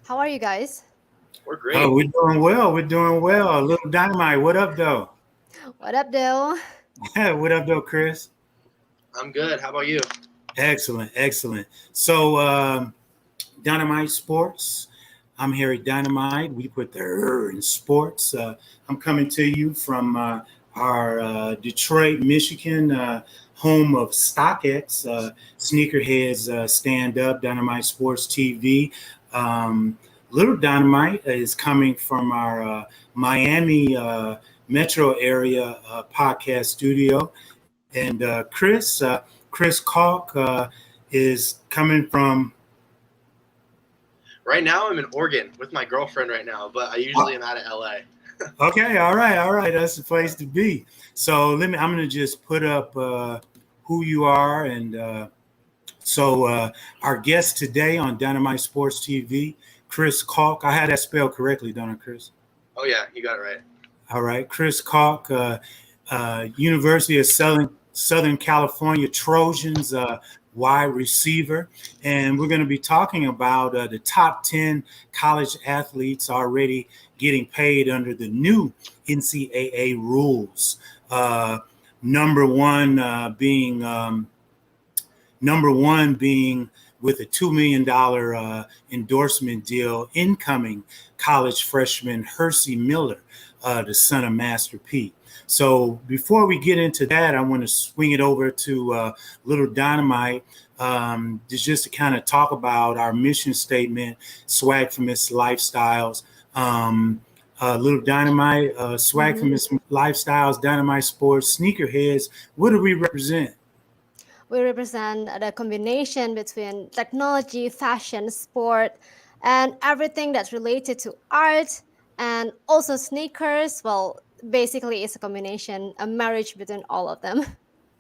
How are you guys? We're Oh, great. we're doing well. We're doing well. A little dynamite. What up, though? What up, Dale? What up, though, Chris? I'm good. How about you? Excellent, excellent. So, Dynamite Sports. I'm here at Dynamite. We put the in sports. I'm coming to you from our Detroit, Michigan, home of StockX, Sneakerheads Stand Up, Dynamite Sports TV. Little Dynamite is coming from our Miami metro area podcast studio. And Chris Caulk is coming from. Right now, I'm in Oregon with my girlfriend right now, but I usually am out of LA. Okay, all right, all right. That's the place to be. So I'm gonna just put up who you are, and our guest today on Dynamite Sports TV, Chris Caulk. I had that spelled correctly, don't I, Chris? Oh, yeah, you got it right. All right, Chris Caulk, University of Southern California Trojans wide receiver, and we're going to be talking about the top 10 college athletes already getting paid under the new NCAA rules. Number one being with a $2 million endorsement deal, incoming college freshman Hersey Miller, the son of Master P. So before we get into that, I want to swing it over to Little Dynamite, just to kind of talk about our mission statement, swag from its lifestyles. Little Dynamite, swag from its lifestyles, Dynamite Sports, Sneakerheads. What do we represent? We represent the combination between technology, fashion, sport, and everything that's related to art and also sneakers. Well, basically, it's a combination, a marriage between all of them.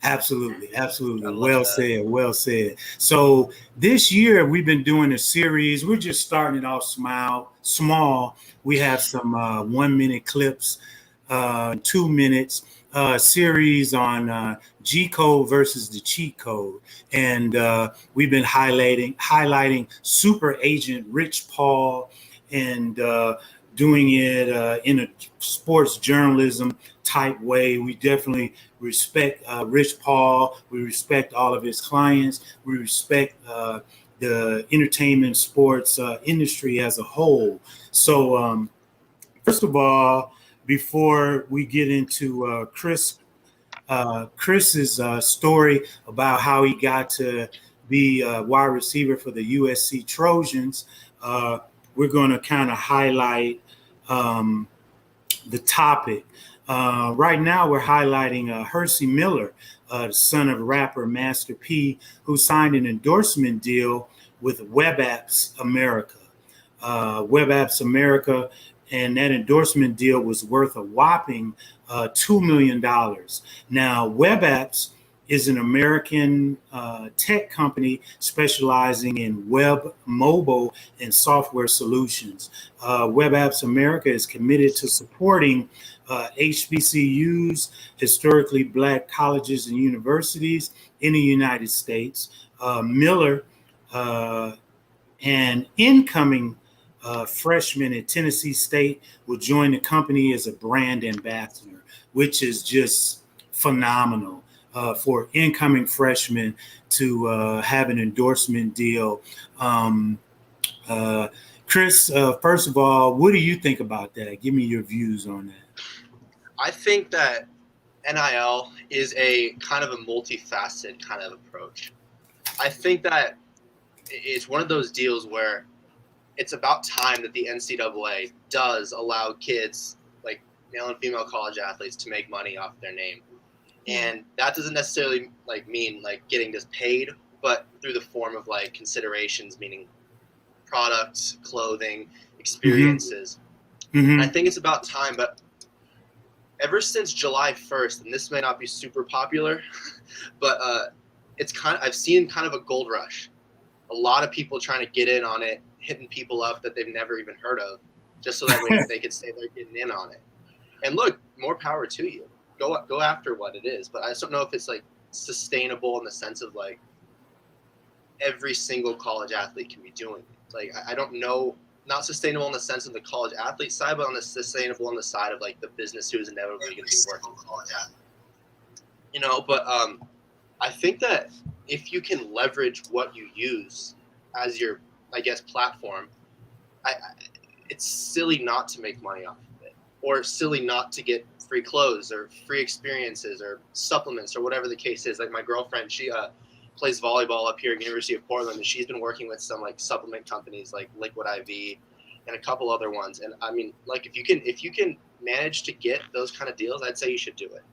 Absolutely, I absolutely. love Well that. said, well said. So this year we've been doing a series. We're just starting it off small. We have some 1 minute clips, 2 minutes, series on G code versus the cheat code, and we've been highlighting super agent Rich Paul, and doing it in a sports journalism type way. We definitely respect Rich Paul. We respect all of his clients. We respect the entertainment sports industry as a whole. So, first of all, before we get into Chris's story about how he got to be a wide receiver for the USC Trojans, we're going to kind of highlight um, the topic. Right now, we're highlighting Hersey Miller, the son of rapper Master P, who signed an endorsement deal with Web Apps America. Web Apps America, and that endorsement deal was worth a whopping $2 million. Now, Web Apps is an American tech company specializing in web, mobile, and software solutions. Web Apps America is committed to supporting HBCUs, historically black colleges and universities in the United States. Miller, an incoming freshman at Tennessee State, will join the company as a brand ambassador, which is just phenomenal for incoming freshmen to have an endorsement deal. Chris, first of all, what do you think about that? Give me your views on that. I think that NIL is a kind of a multifaceted kind of approach. I think that it's one of those deals where it's about time that the NCAA does allow kids, like male and female college athletes, to make money off their name. And that doesn't necessarily mean getting just paid, but through the form of considerations, meaning products, clothing, experiences. Mm-hmm. And I think it's about time, but ever since July 1st, and this may not be super popular, but I've seen kind of a gold rush. A lot of people trying to get in on it, hitting people up that they've never even heard of, just so that way they could say they're getting in on it. And look, more power to you. Go after what it is, but I just don't know if it's sustainable in the sense of every single college athlete can be doing it. I don't know not sustainable in the sense of the college athlete side, but on the sustainable on the side of like the business who is inevitably going to be working college athlete. You know, but I think that if you can leverage what you use as your, I guess, platform, it's silly not to make money off of it, or silly not to get free clothes or free experiences or supplements or whatever the case is. Like my girlfriend, she plays volleyball up here at University of Portland, and she's been working with some like supplement companies like Liquid IV and a couple other ones. And I mean, like if you can manage to get those kind of deals, I'd say you should do it.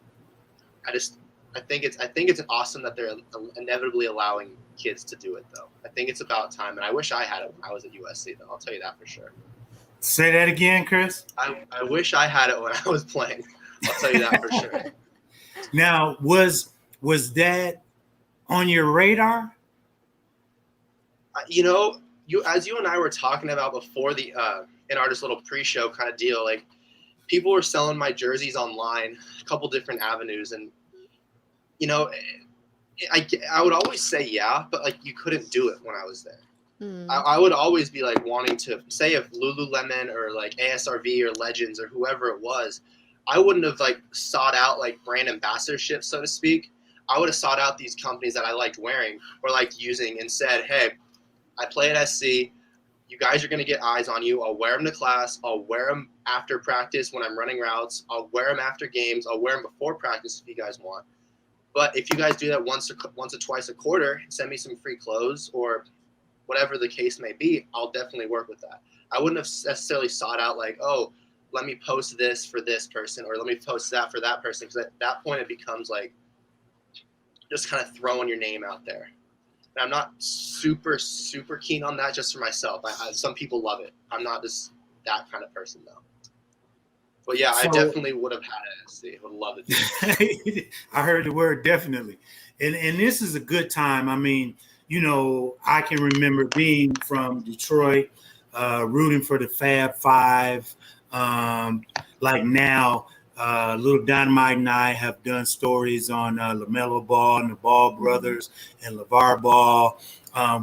I think it's awesome that they're inevitably allowing kids to do it, though. I think it's about time, and I wish I had it when I was at USC, though. I'll tell you that for sure. Say that again, Chris. I wish I had it when I was playing. I'll tell you that for sure. Now, was that on your radar? You know, as you and I were talking about before the in our just little pre-show kind of deal, like people were selling my jerseys online, a couple different avenues, and you know, I would always say yeah, but like you couldn't do it when I was there. I would always be like wanting to say if Lululemon or like ASRV or Legends or whoever it was, I wouldn't have like sought out like brand ambassadorship, so to speak. I would have sought out these companies that I liked wearing or liked using and said, hey, I play at SC. You guys are going to get eyes on you. I'll wear them to class. I'll wear them after practice when I'm running routes. I'll wear them after games. I'll wear them before practice if you guys want. But if you guys do that once or twice a quarter, send me some free clothes or whatever the case may be, I'll definitely work with that. I wouldn't have necessarily sought out like, oh, let me post this for this person or let me post that for that person, because at that point it becomes like just kind of throwing your name out there. And I'm not super, super keen on that just for myself. Some people love it. I'm not just that kind of person, though. But yeah, I definitely would have had it. See, I would love it. I heard the word definitely. And this is a good time. I mean, you know, I can remember being from Detroit, rooting for the Fab Five. Like now, little DYNMYT and I have done stories on LaMelo Ball and the Ball brothers and LeVar Ball.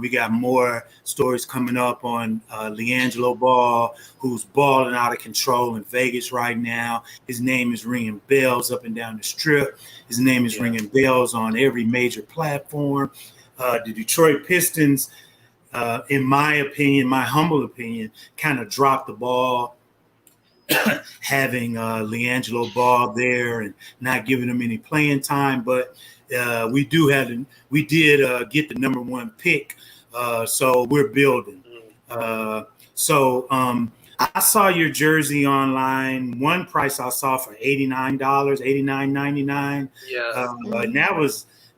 We got more stories coming up on LiAngelo Ball, who's balling out of control in Vegas right now. His name is ringing bells up and down the strip. His name is ringing bells on every major platform. The Detroit Pistons, in my opinion, my humble opinion, kind of dropped the ball having LiAngelo Ball there and not giving him any playing time, but we did get the number one pick, so we're building. I saw your jersey online. One price I saw for $89, $89.99. Yeah, and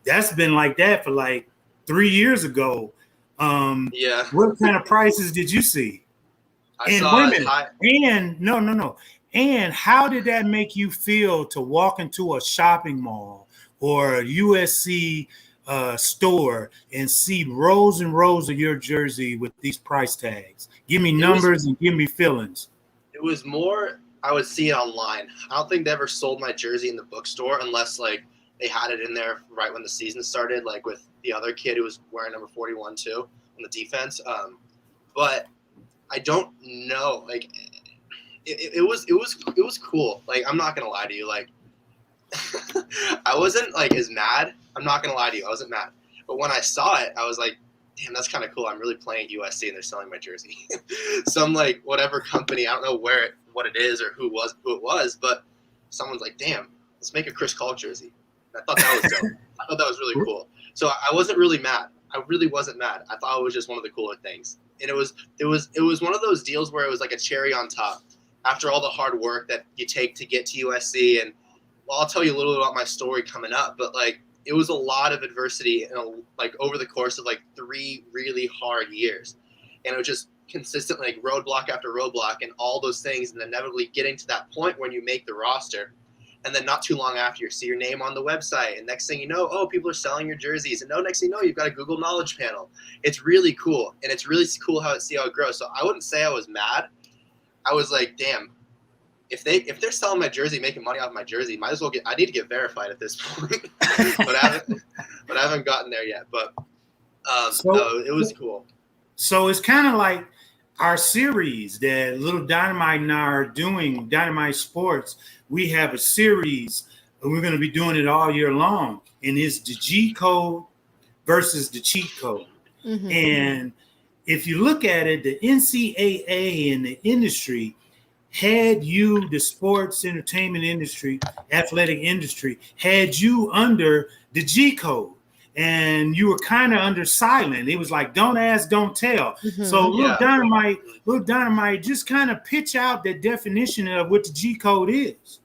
that's been like that for like 3 years ago. What kind of prices did you see? And how did that make you feel to walk into a shopping mall or a USC store and see rows and rows of your jersey with these price tags? Give me numbers and give me feelings. It was more I would see it online. I don't think they ever sold my jersey in the bookstore unless like they had it in there right when the season started, like with the other kid who was wearing number 41 too on the defense. But I don't know. Like it was cool. Like I'm not gonna lie to you. Like I wasn't like as mad. I'm not gonna lie to you. I wasn't mad. But when I saw it, I was like, damn, that's kind of cool. I'm really playing at USC and they're selling my jersey. Some like whatever company, I don't know what it is or who it was, but someone's like, damn, let's make a Chris Caulk jersey. And I thought that was dope. I thought that was really cool. So I wasn't really mad. I really wasn't mad. I thought it was just one of the cooler things. And it was one of those deals where it was like a cherry on top after all the hard work that you take to get to USC. And well, I'll tell you a little bit about my story coming up, but like it was a lot of adversity and like over the course of like 3 really hard years. And it was just consistent like roadblock after roadblock and all those things, and then inevitably getting to that point when you make the roster. And then not too long after, you see your name on the website. And next thing you know, oh, people are selling your jerseys. And next thing you know, you've got a Google Knowledge panel. It's really cool. And it's really cool see how it grows. So I wouldn't say I was mad. I was like, damn, if they're selling my jersey, making money off my jersey, might as well I need to get verified at this point. but I haven't gotten there yet. But no, it was cool. So it's kind of like, our series that Little Dynamite and I are doing, Dynamite Sports, we have a series and we're going to be doing it all year long. And it's the G code versus the cheat code. Mm-hmm. And if you look at it, the NCAA and the industry had you, the sports entertainment industry, athletic industry, had you under the G code. And you were kind of under silent. It was like, don't ask, don't tell. Mm-hmm. So Yeah. Little Dynamite, just kind of pitch out the definition of what the G code is.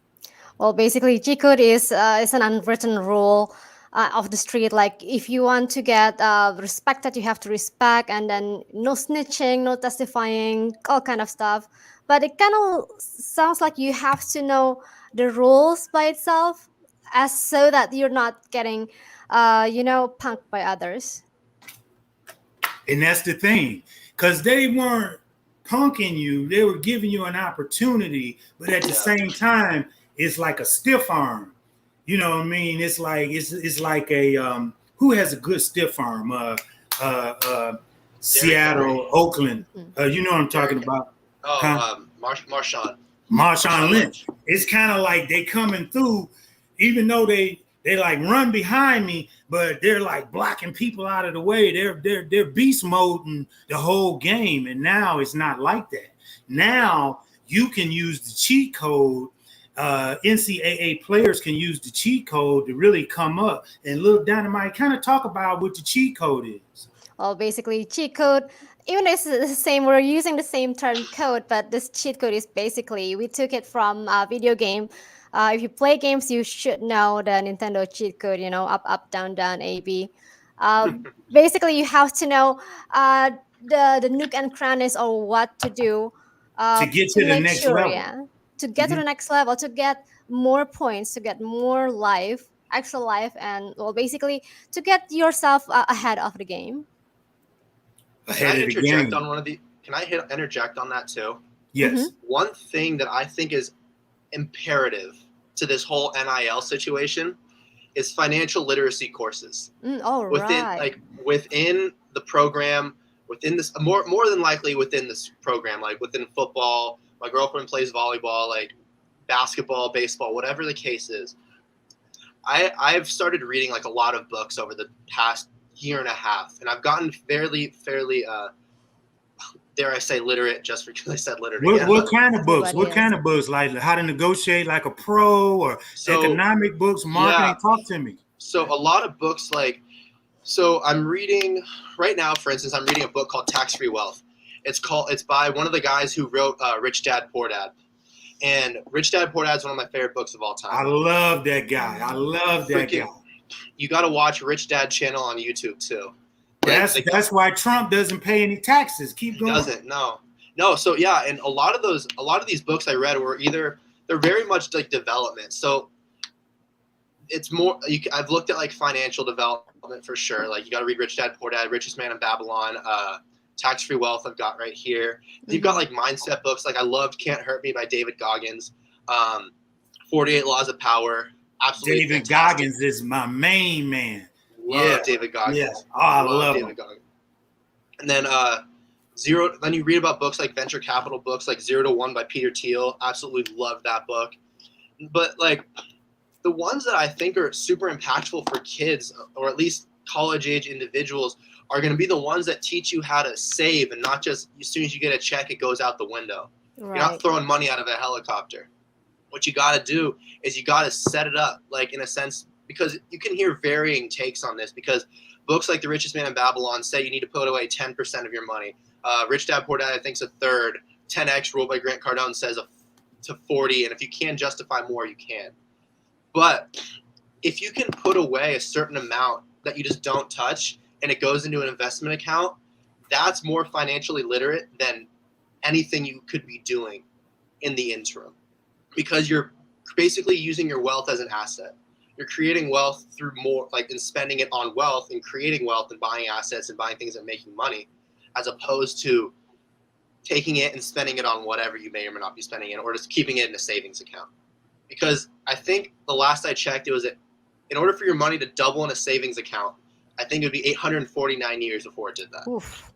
Well, basically, G code is an unwritten rule of the street. Like, if you want to get respected, you have to respect, and then no snitching, no testifying, all kind of stuff. But it kind of sounds like you have to know the rules by itself, as so that you're not getting, punked by others. And that's the thing, because they weren't punking you. They were giving you an opportunity, but at the same time, it's like a stiff arm. You know what I mean? It's like a who has a good stiff arm? Seattle, Oakland. You know what I'm talking about? Oh, Marshawn. Marshawn Lynch. It's kind of like they coming through, even though they like run behind me, but they're like blocking people out of the way. They're beast moding the whole game, and now it's not like that. Now you can use the cheat code. NCAA players can use the cheat code to really come up. And Little Dynamite, kind of talk about what the cheat code is. Well, basically, cheat code, even though it's the same, we're using the same term code, but this cheat code is basically, we took it from a video game. If you play games, you should know the Nintendo cheat code, up, up, down, down, A, B. Basically, you have to know the nook and crannies or what to do to get to the next level. Yeah, to get to the next level, to get more points, to get more life, extra life, and, well, basically, to get yourself ahead of the game. Can I interject on one of the? Can I interject on that too? Yes. Mm-hmm. One thing that I think is imperative to this whole NIL situation is financial literacy courses. Within the program, within this more than likely within this program, like within football. My girlfriend plays volleyball, like basketball, baseball, whatever the case is. I've started reading like a lot of books over the past year and a half, and I've gotten fairly dare I say literate, just because I said literate. What kind of books? What kind of books? Like how to negotiate like a pro, or economic books, marketing? Yeah. Talk to me. So a lot of books, I'm reading right now, for instance, I'm reading a book called Tax Free Wealth. It's by one of the guys who wrote Rich Dad Poor Dad. And Rich Dad Poor Dad is one of my favorite books of all time. I love that guy. Guy. You got to watch Rich Dad channel on YouTube too. That's why Trump doesn't pay any taxes. Keep going. He doesn't. No. So yeah, and a lot of these books I read were they're very much like development. So it's more. I've looked at like financial development for sure. Like you got to read Rich Dad Poor Dad, Richest Man in Babylon, Tax Free Wealth. I've got right here. You've got like mindset books. Like I loved Can't Hurt Me by David Goggins, 48 Laws of Power. Absolutely David fantastic. Goggins is my main man. Love David Goggins. Yeah. Oh, I love David him. Goggins. And then then you read about books like venture capital books like 0 to 1 by Peter Thiel. Absolutely love that book. But like the ones that I think are super impactful for kids, or at least college age individuals, are going to be the ones that teach you how to save, and not just as soon as you get a check, it goes out the window. Right. You're not throwing money out of a helicopter. What you got to do is you got to set it up, like in a sense, because you can hear varying takes on this, because books like The Richest Man in Babylon say you need to put away 10% of your money. Rich Dad Poor Dad, I think, is a third. 10X rule by Grant Cardone says to 40, and if you can justify more, you can. But if you can put away a certain amount that you just don't touch, and it goes into an investment account, that's more financially literate than anything you could be doing in the interim, because you're basically using your wealth as an asset. You're creating wealth through more, like in spending it on wealth and creating wealth and buying assets and buying things and making money, as opposed to taking it and spending it on whatever you may or may not be spending it, or just keeping it in a savings account. Because I think the last I checked, it was that in order for your money to double in a savings account, I think it would be 849 years before it did that. Oof.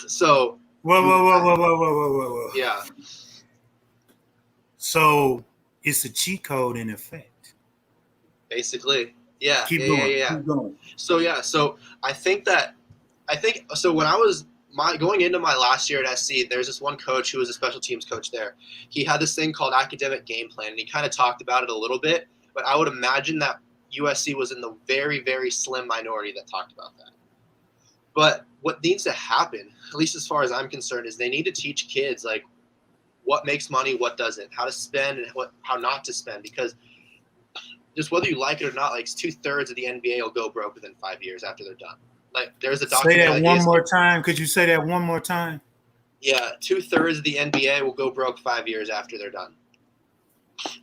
So Whoa. Yeah. So it's a cheat code in effect. Basically. Yeah. Keep Yeah. Yeah. going. Yeah. Keep going. So I think so when I was going into my last year at SC, there's this one coach who was a special teams coach there. He had this thing called academic game plan, and he kind of talked about it a little bit, but I would imagine that USC was in the very, very slim minority that talked about that. But what needs to happen, at least as far as I'm concerned, is they need to teach kids like what makes money, what doesn't, how to spend, and how not to spend. Because just whether you like it or not, like 2/3 of the NBA will go broke within 5 years after they're done. Like there's a Say documentary. that one more time. Could you say that one more time? Yeah, 2/3 of the NBA will go broke 5 years after they're done.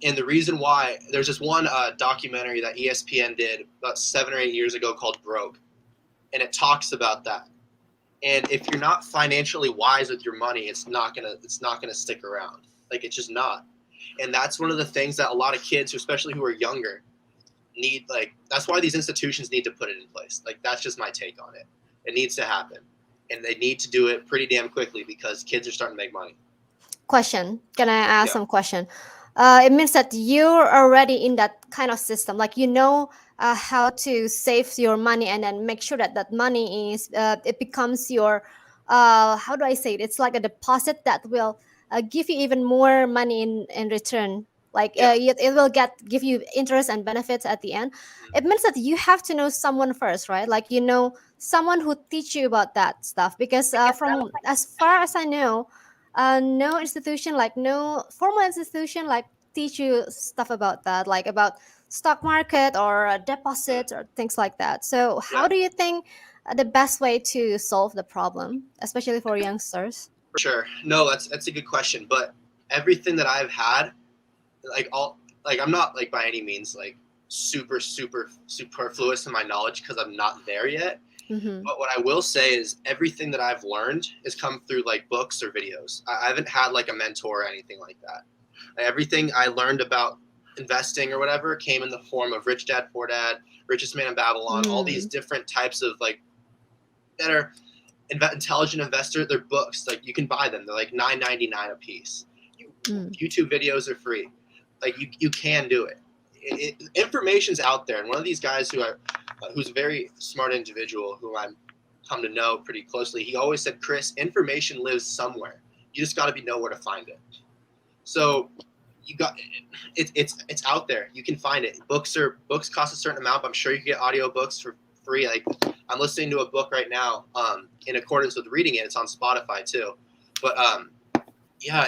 And the reason why, there's this one documentary that ESPN did about 7 or 8 years ago called Broke, and it talks about that. And if you're not financially wise with your money, it's not gonna stick around. Like it's just not. And that's one of the things that a lot of kids, especially who are younger, need. Like that's why these institutions need to put it in place. Like that's just my take on it. It needs to happen, and they need to do it pretty damn quickly because kids are starting to make money. Question. Can I ask Yeah. some question? It means that you're already in that kind of system. Like you know how to save your money and then make sure that that money is it becomes your how do I say it? It's like a deposit that will give you even more money in return. Like Yeah. it will give you interest and benefits at the end. It means that you have to know someone first, right? Like you know someone who teach you about that stuff because from as far as I know, no institution, like no formal institution, like teach you stuff about that, like about stock market or deposits or things like that. So how Yeah. do you think the best way to solve the problem, especially for youngsters? For sure. No, that's a good question. But everything that I've had, I'm not like by any means like super superfluous in my knowledge because I'm not there yet. Mm-hmm. But what I will say is everything that I've learned has come through like books or videos. I haven't had like a mentor or anything like that. Everything I learned about investing or whatever came in the form of Rich Dad Poor Dad, Richest Man in Babylon, all these different types of like that are intelligent investor. They're books. Like you can buy them. They're like $9.99 a piece. YouTube videos are free. Like you can do it. Information's out there, and one of these guys who's a very smart individual who I'm come to know pretty closely, he always said, Chris, information lives somewhere. You just got to know where to find it. So you got it's out there. You can find it. Books cost a certain amount, but I'm sure you can get audio books for free. Like I'm listening to a book right now in accordance with reading it. It's on Spotify too. But yeah,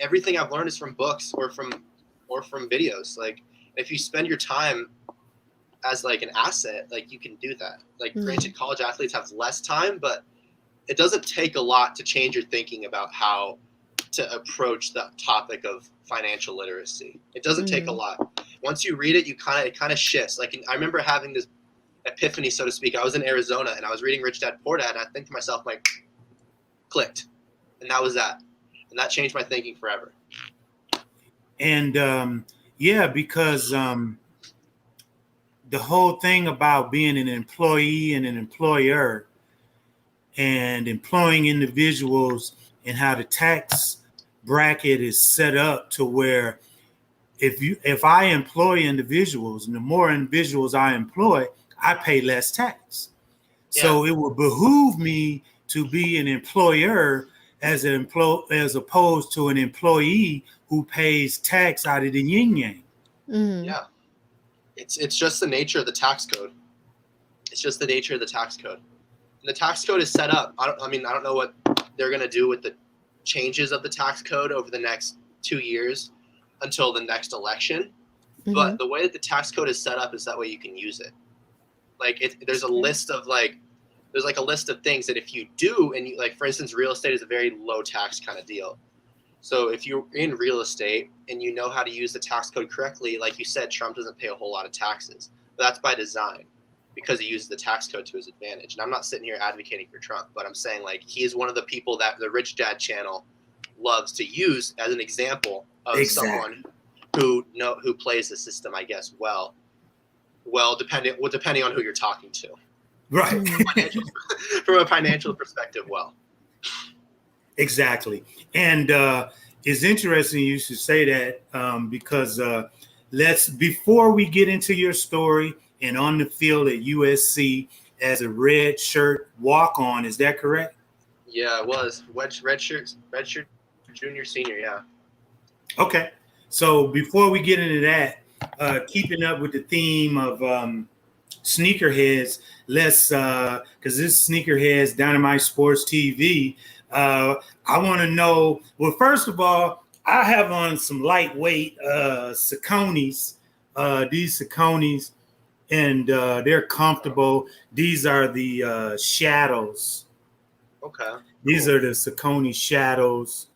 everything I've learned is from books or from videos. Like if you spend your time as like an asset, like you can do that. Like granted, college athletes have less time, but it doesn't take a lot to change your thinking about how to approach the topic of financial literacy. It doesn't take a lot. Once you read it, it kind of shifts. Like I remember having this epiphany, so to speak. I was in Arizona and I was reading Rich Dad Poor Dad, and I think to myself, like, clicked, and that was that, and that changed my thinking forever. And yeah, because the whole thing about being an employee and an employer and employing individuals and how the tax bracket is set up to where if I employ individuals and the more individuals I employ, I pay less tax. Yeah. So it would behoove me to be an employer as opposed to an employee who pays tax out of the yin yang. Yeah. It's just the nature of the tax code. It's just the nature of the tax code. And the tax code is set up. I don't know what they're going to do with the changes of the tax code over the next 2 years until the next election. But the way that the tax code is set up is that way you can use it. Like there's a list of there's a list of things that if you do, and like for instance, real estate is a very low tax kind of deal. So if you're in real estate and you know how to use the tax code correctly, like you said, Trump doesn't pay a whole lot of taxes. But that's by design because he uses the tax code to his advantage. And I'm not sitting here advocating for Trump, but I'm saying like he is one of the people that the Rich Dad channel loves to use as an example of someone who plays the system, I guess, well, depending on who you're talking to. Right. From a financial perspective, well. Exactly. And it's interesting you should say that because before we get into your story and on the field at USC as a red shirt walk on, is that correct? Yeah, it was red shirt, junior, senior. Yeah. Okay. So before we get into that, keeping up with the theme of sneakerheads, let's because this Sneakerheads DYNMYT Sports TV. I want to know. Well, first of all, I have on some lightweight Sauconys. These Sauconys, and they're comfortable. These are the Shadows. Okay. These are the Saucony Shadows.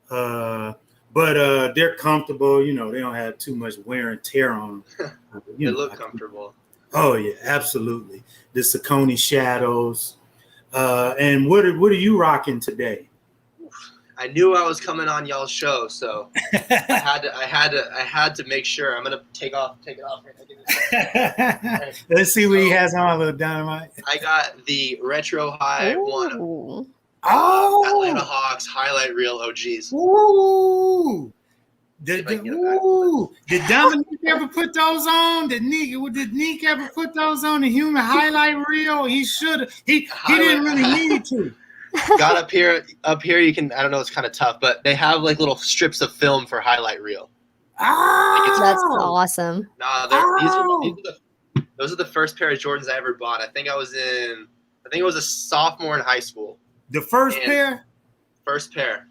But they're comfortable. You know, they don't have too much wear and tear on them. They look comfortable. Oh yeah, absolutely. The Saucony Shadows. And what are you rocking today? I knew I was coming on y'all's show, so I had to make sure. I'm gonna take it off. Right. Let's see what he has on, little DYNMYT. I got the retro high one. Ooh. Oh, Atlanta Hawks highlight reel OGs. Ooh. Did Dominique ever put those on? Did Nick ever put those on the human highlight reel? He should have. He didn't really need to. Got up here. You can. I don't know. It's kind of tough, but they have like little strips of film for highlight reel. That's awesome. Nah, those are the first pair of Jordans I ever bought. I think it was a sophomore in high school. The first pair. First pair.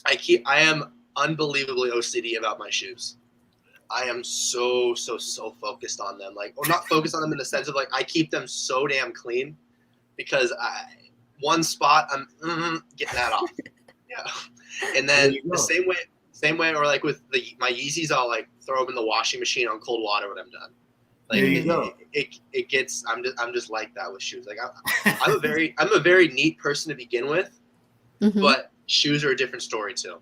I am unbelievably OCD about my shoes. I am so focused on them. Like, or not focused on them in the sense of like I keep them so damn clean because one spot I'm getting that off. Yeah. And then the same way, or like with my Yeezys, I'll like throw them in the washing machine on cold water when I'm done. Like it gets. I'm just like that with shoes. Like I'm a very neat person to begin with, but shoes are a different story too.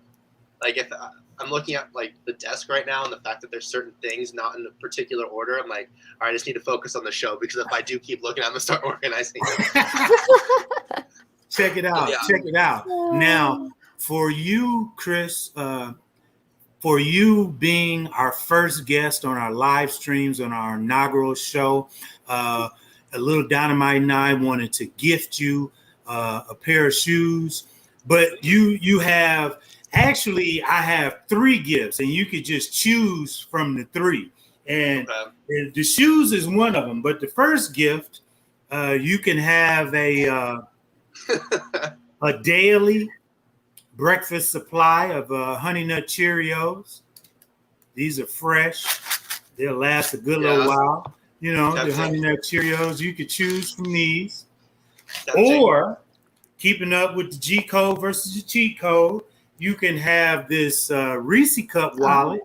Like if I'm looking at like the desk right now and the fact that there's certain things not in a particular order, I'm like, all right, I just need to focus on the show because if I do keep looking, I'm gonna start organizing. Check it out. Yeah. Check it out. Now, for you, Chris, for you being our first guest on our live streams on our inaugural show, a little DYNMYT and I wanted to gift you a pair of shoes, but you have. Actually, I have 3 gifts, and you could just choose from the 3. And the shoes is one of them. But the first gift, you can have a daily breakfast supply of Honey Nut Cheerios. These are fresh. They'll last a good little while. You know, the Honey Nut Cheerios. You could choose from these. Or, keeping up with the G code versus the cheat code, you can have this Reese Cup wallet.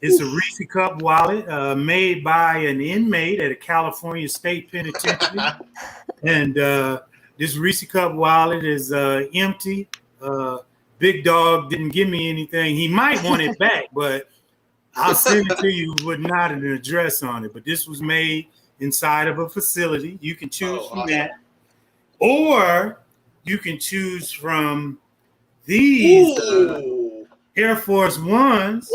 It's a Reese Cup wallet made by an inmate at a California state penitentiary. And this Reese Cup wallet is empty. Big Dog didn't give me anything. He might want it back, but I'll send it to you with not an address on it. But this was made inside of a facility. You can choose from that. Or you can choose from these Air Force Ones.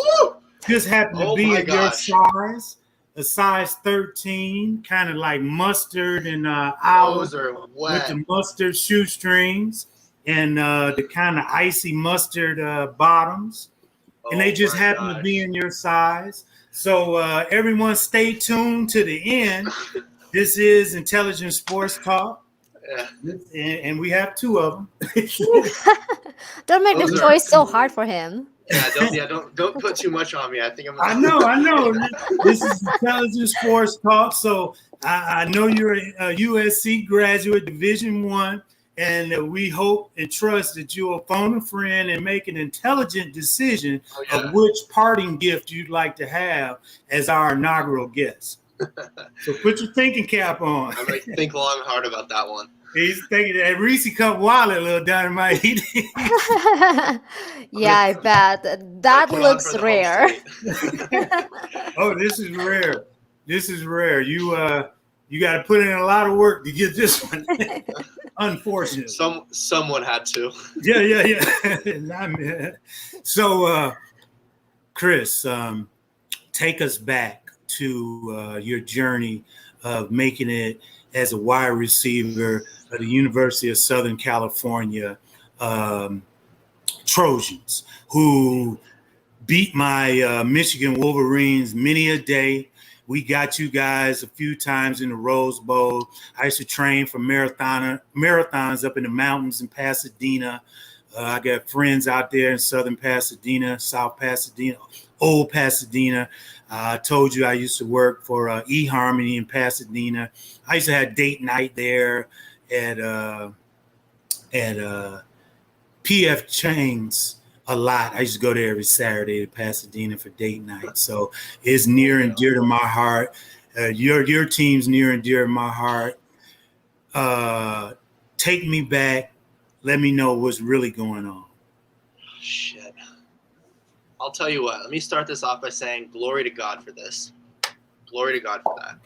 Just happen to be in your size, a size 13, kind of like mustard and olive with the mustard shoestrings and the kind of icy mustard bottoms. And they just happen to be in your size. So everyone stay tuned to the end. This is Intelligent Sports Talk. Yeah. And we have 2 of them. Don't make the choice so hard for him. Don't put too much on me. I think I know. This is Intelligent Sports Talk. So I know you're a USC graduate, Division I, and we hope and trust that you'll phone a friend and make an intelligent decision of which parting gift you'd like to have as our inaugural guest. So put your thinking cap on. I'm going to think long and hard about that one. He's thinking that Reese Cup wallet, little DYNMYT. Yeah, I bet. That looks rare. Oh, this is rare. You You got to put in a lot of work to get this one. Unfortunately. Someone had to. Yeah. So, Chris, take us back to your journey of making it as a wide receiver at the University of Southern California Trojans, who beat my Michigan Wolverines many a day. We got you guys a few times in the Rose Bowl. I used to train for marathons up in the mountains in Pasadena. I got friends out there in Southern Pasadena, South Pasadena, Old Pasadena. I told you I used to work for eHarmony in Pasadena. I used to have date night there at PF Chang's a lot. I used to go there every Saturday to Pasadena for date night. So it's near and dear to my heart. Your team's near and dear to my heart. Take me back. Let me know what's really going on. Shit. I'll tell you what. Let me start this off by saying glory to God for this. Glory to God for that.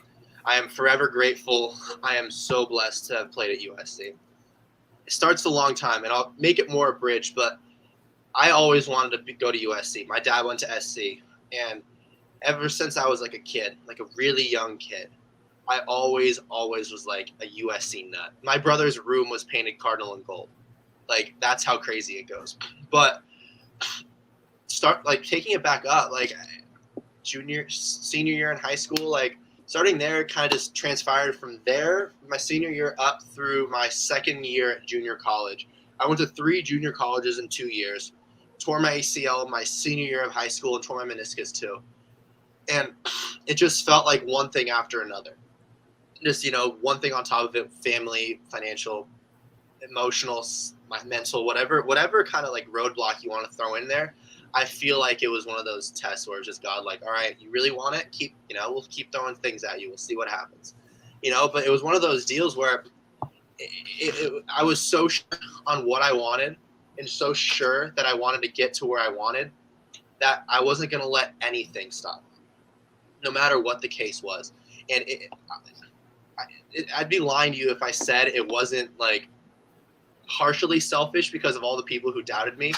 I am forever grateful. I am so blessed to have played at USC. It starts a long time, and I'll make it more abridged, but I always wanted to go to USC. My dad went to SC, and ever since I was like a kid, like a really young kid, I always was like a USC nut. My brother's room was painted cardinal and gold. Like, that's how crazy it goes. But start like taking it back up, like senior year in high school, like starting there kind of just transpired from there, my senior year up through my second year at junior college. I went to 3 junior colleges in 2 years, tore my ACL my senior year of high school and tore my meniscus too. And it just felt like one thing after another. Just, one thing on top of it, family, financial, emotional, my mental, whatever kind of like roadblock you want to throw in there. I feel like it was one of those tests where it's just God, like, all right, you really want it? We'll keep throwing things at you. We'll see what happens. But it was one of those deals where I was so sure on what I wanted and so sure that I wanted to get to where I wanted that I wasn't going to let anything stop me, no matter what the case was. And I'd be lying to you if I said it wasn't like partially selfish because of all the people who doubted me.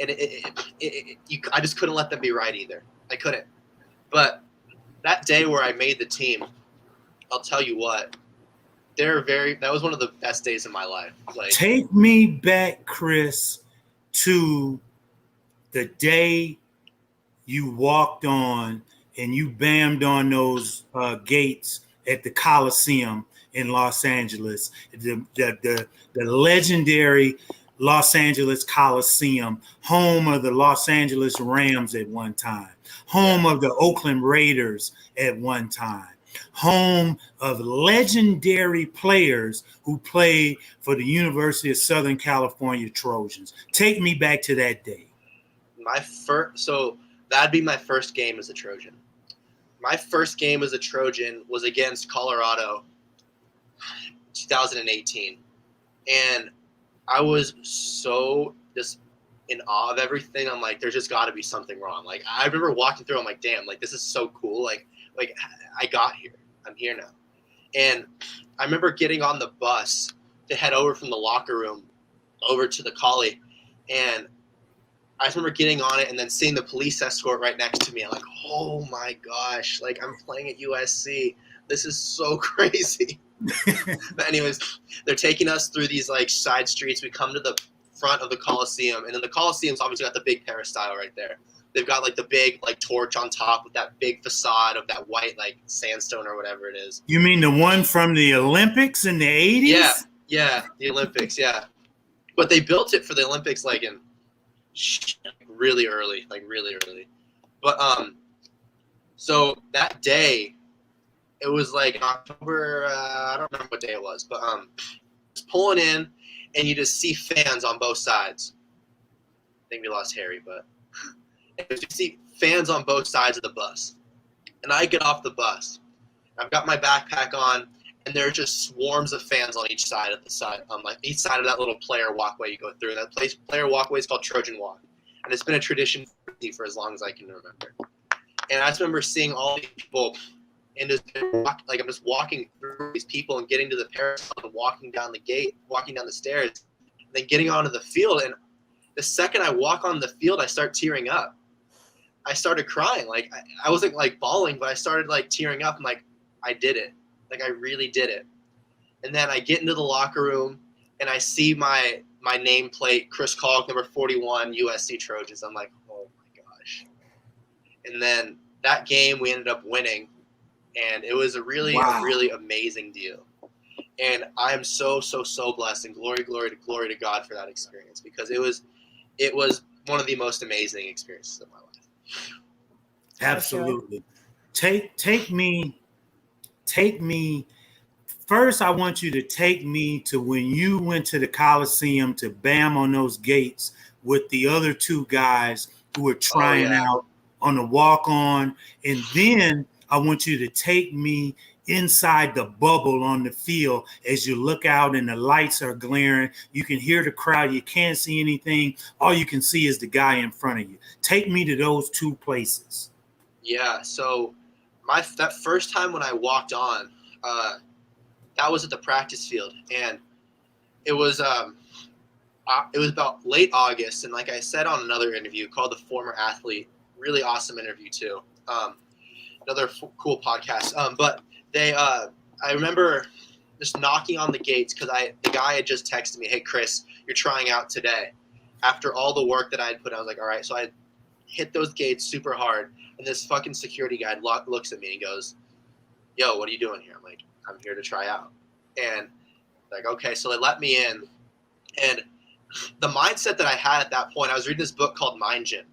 And I just couldn't let them be right either. I couldn't. But that day where I made the team, I'll tell you what, that was one of the best days of my life. Like, take me back, Chris, to the day you walked on and you bammed on those gates at the Coliseum in Los Angeles, the legendary Los Angeles Coliseum, home of the Los Angeles Rams at one time, home of the Oakland Raiders at one time, home of legendary players who played for the University of Southern California Trojans. Take me back to that day. So that'd be my first game as a Trojan. My first game as a Trojan was against Colorado, 2018. And I was so just in awe of everything. I'm like, there's just got to be something wrong. Like, I remember walking through, I'm like, damn, like, this is so cool. Like I got here. I'm here now. And I remember getting on the bus to head over from the locker room over to the Collie. And I just remember getting on it and then seeing the police escort right next to me. I'm like, oh my gosh, like, I'm playing at USC. This is so crazy. But anyways, they're taking us through these like side streets. We come to the front of the Coliseum, and then the Coliseum's obviously got the big peristyle right there. They've got like the big like torch on top with that big facade of that white like sandstone or whatever it is. You mean the one from the Olympics in the 80s? Yeah, the Olympics, yeah. But they built it for the Olympics like in really early. But so that day, it was like October, I don't remember what day it was, but just pulling in, and you just see fans on both sides. I think we lost Harry, but you see fans on both sides of the bus. And I get off the bus. I've got my backpack on, and there are just swarms of fans on each side of the side, like each side of that little player walkway you go through. And that player walkway is called Trojan Walk, and it's been a tradition for as long as I can remember. And I just remember seeing all these people and just I'm just walking through these people and getting to the parasol and walking down the stairs, and then getting onto the field. And the second I walk on the field, I start tearing up. I started crying. Like I wasn't like bawling, but I started like tearing up. I'm like, I did it. Like I really did it. And then I get into the locker room and I see my nameplate, Chris Caulk, number 41, USC Trojans. I'm like, oh my gosh. And then that game we ended up winning, and it was a really amazing deal. And I am so blessed, and glory to God for that experience, because it was one of the most amazing experiences of my life. Absolutely. Take me. First, I want you to take me to when you went to the Coliseum to bam on those gates with the other two guys who were trying out on the walk-on. And then I want you to take me inside the bubble on the field as you look out and the lights are glaring. You can hear the crowd. You can't see anything. All you can see is the guy in front of you. Take me to those two places. Yeah, so that first time when I walked on, that was at the practice field, and it was about late August, and like I said on another interview called The Former Athlete, really awesome interview too, another cool podcast. But I remember just knocking on the gates because the guy had just texted me, "Hey Chris, you're trying out today." After all the work that I had put, I was like, "All right." So I hit those gates super hard, and this fucking security guy looks at me and goes, "Yo, what are you doing here?" I'm like, "I'm here to try out." And like, okay, so they let me in. And the mindset that I had at that point, I was reading this book called Mind Gym.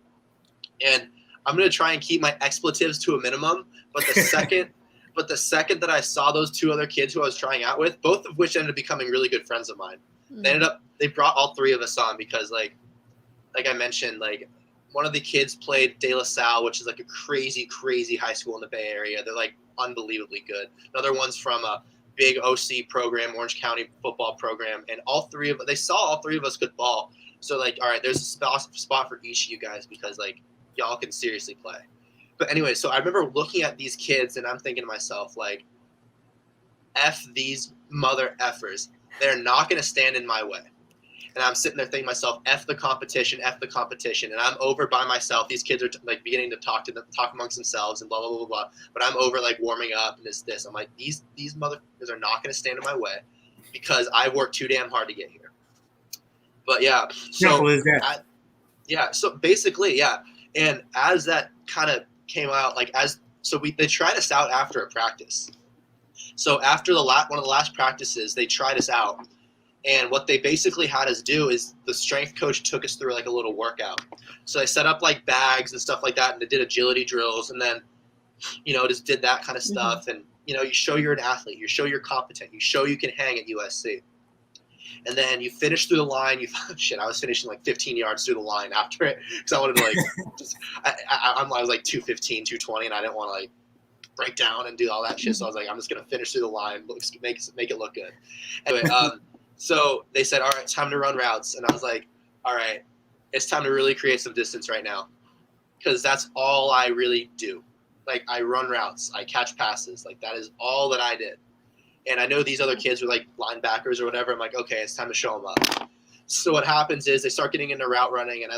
And I'm going to try and keep my expletives to a minimum. But the second that I saw those two other kids who I was trying out with, both of which ended up becoming really good friends of mine, they brought all three of us on because like I mentioned, like one of the kids played De La Salle, which is like a crazy high school in the Bay Area. They're like unbelievably good. Another one's from a big OC program, Orange County football program, and they saw all three of us could ball. So like, all right, there's a spot for each of you guys because like y'all can seriously play. But anyway, so I remember looking at these kids and I'm thinking to myself like, F these mother effers. They're not going to stand in my way. And I'm sitting there thinking to myself, F the competition. And I'm over by myself. These kids are like beginning to talk amongst themselves and blah, blah, blah, blah, blah. But I'm over like warming up and this. I'm like, these motherfuckers are not going to stand in my way because I worked too damn hard to get here. But yeah. So is that? So basically, yeah. And as that kind of came out, they tried us out after a practice. So after one of the last practices, they tried us out. And what they basically had us do is the strength coach took us through like a little workout. So they set up like bags and stuff like that, and they did agility drills, and then, just did that kind of stuff. And, you show you're an athlete, you show you're competent, you show you can hang at USC. And then you finish through the line. I was finishing like 15 yards through the line after it because I wanted to like, I was like 215, 220, and I didn't want to like break down and do all that shit. So I was like, I'm just going to finish through the line, make it look good. Anyway, so they said, all right, it's time to run routes. And I was like, all right, it's time to really create some distance right now because that's all I really do. Like I run routes, I catch passes. Like that is all that I did. And I know these other kids were like linebackers or whatever. I'm like, okay, it's time to show them up. So what happens is they start getting into route running and I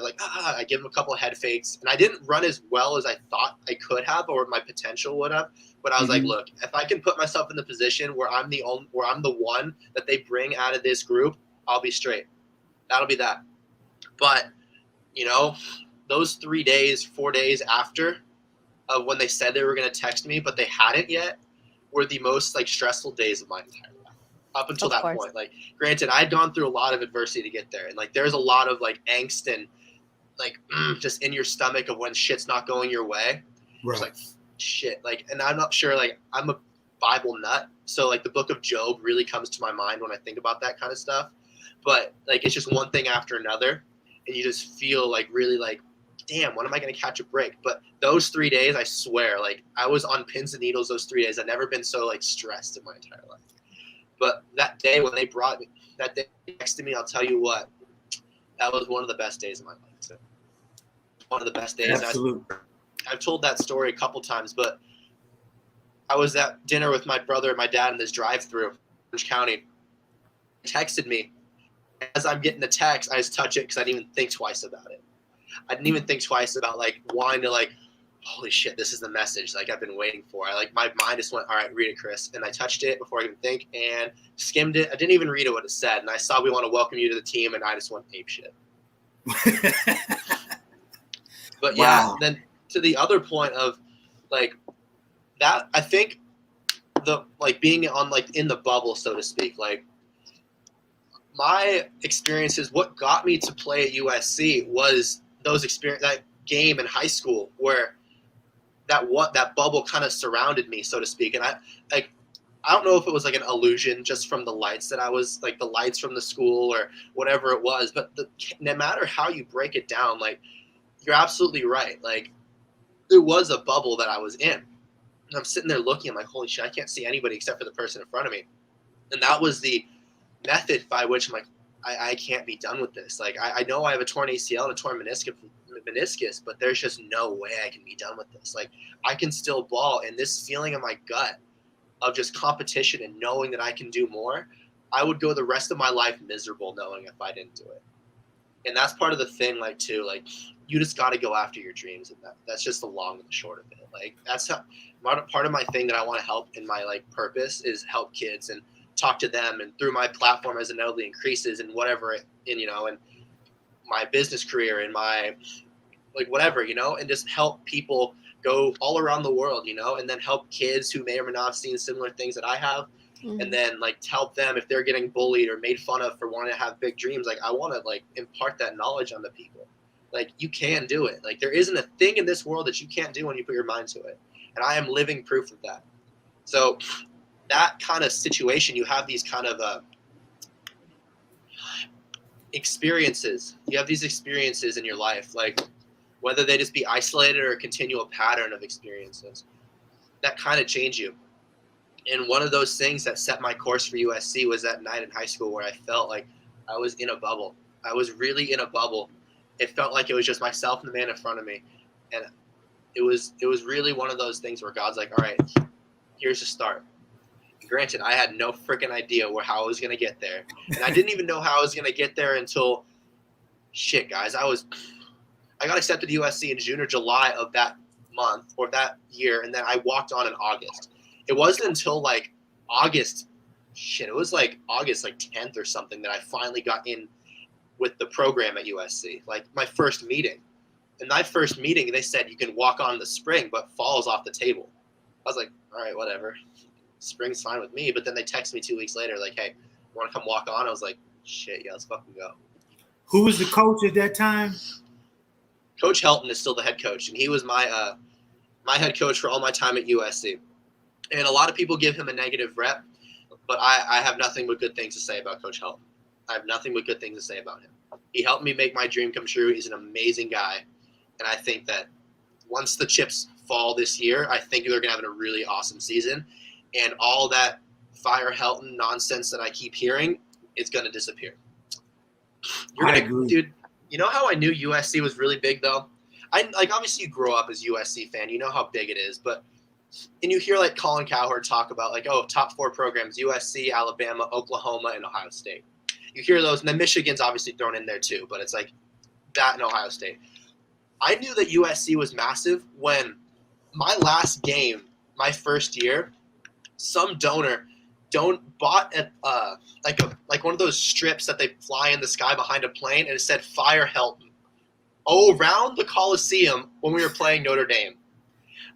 give them a couple of head fakes. And I didn't run as well as I thought I could have or my potential would have. But I was like, look, if I can put myself in the position where I'm the one that they bring out of this group, I'll be straight. That'll be that. But, those 4 days after of when they said they were going to text me, but they hadn't yet, were the most like stressful days of my entire life up until that point. Like, granted, I'd gone through a lot of adversity to get there. And like, there's a lot of like angst and like just in your stomach of when shit's not going your way. Right. It's like, shit. Like, and I'm not sure, like I'm a Bible nut. So like the book of Job really comes to my mind when I think about that kind of stuff. But like, it's just one thing after another. And you just feel like really like, damn, when am I going to catch a break? But those 3 days, I swear, like I was on pins and needles those 3 days. I've never been so like stressed in my entire life. But that day when they brought me, that day next to me, I'll tell you what, that was one of the best days of my life. So one of the best days. Absolutely. I've told that story a couple times, but I was at dinner with my brother and my dad in this drive-through in Orange County. He texted me. As I'm getting the text, I just touch it because I didn't even think twice about it. I didn't even think twice about like wanting to like, holy shit, this is the message like I've been waiting for. I like my mind just went, all right, read it, Chris. And I touched it before I even think and skimmed it. I didn't even read it what it said. And I saw we want to welcome you to the team, and I just went ape shit. But yeah, Wow. then to the other point of like that, I think the like being on like in the bubble, so to speak, like my experiences, what got me to play at USC was those experience, that game in high school where that bubble kind of surrounded me, so to speak. And I don't know if it was like an illusion just from the lights that I was like the lights from the school or whatever it was, but no matter how you break it down, like you're absolutely right. Like there was a bubble that I was in, and I'm sitting there looking, I'm like, holy shit, I can't see anybody except for the person in front of me. And that was the method by which I'm like, I can't be done with this. Like I know I have a torn ACL and a torn meniscus, but there's just no way I can be done with this. Like I can still ball, and this feeling in my gut of just competition and knowing that I can do more, I would go the rest of my life miserable knowing if I didn't do it. And that's part of the thing, like too, like you just got to go after your dreams, and that's just the long and the short of it. Like that's how part of my thing that I want to help in my like purpose is help kids and talk to them, and through my platform as inevitably increases and whatever, and and my business career and my like whatever, and just help people go all around the world, and then help kids who may or may not have seen similar things that I have. And then like help them if they're getting bullied or made fun of for wanting to have big dreams. Like I want to like impart that knowledge on the people. Like you can do it. Like there isn't a thing in this world that you can't do when you put your mind to it. And I am living proof of that. So that kind of situation, you have these kind of experiences. You have these experiences in your life, like whether they just be isolated or a continual pattern of experiences that kind of change you. And one of those things that set my course for USC was that night in high school where I felt like I was in a bubble. I was really in a bubble. It felt like it was just myself and the man in front of me. And it was really one of those things where God's like, all right, here's a start. Granted, I had no freaking idea how I was going to get there. And I didn't even know how I was going to get there until, shit, guys, I got accepted to USC in June or July of that month or that year, and then I walked on in August. It wasn't until like August, it was like August like 10th or something that I finally got in with the program at USC, like my first meeting. In my first meeting, they said you can walk on in the spring, but fall's off the table. I was like, all right, whatever. Spring's fine with me. But then they texted me 2 weeks later, like, hey, you want to come walk on? I was like, shit, yeah, let's fucking go. Who was the coach at that time? Coach Helton is still the head coach, and he was my head coach for all my time at USC. And a lot of people give him a negative rep, but I have nothing but good things to say about Coach Helton. I have nothing but good things to say about him. He helped me make my dream come true. He's an amazing guy. And I think that once the chips fall this year, I think they're going to have a really awesome season. And all that fire Helton nonsense that I keep hearing is going to disappear. I agree. Dude, you know how I knew USC was really big, though? Obviously you grow up as a USC fan. You know how big it is. And you hear, like, Colin Cowherd talk about, like, oh, top 4 programs, USC, Alabama, Oklahoma, and Ohio State. You hear those, and then Michigan's obviously thrown in there, too. But it's like that and Ohio State. I knew that USC was massive when my last game, my first year, some donor bought like one of those strips that they fly in the sky behind a plane, and it said Fire Helton around the Coliseum when we were playing Notre Dame.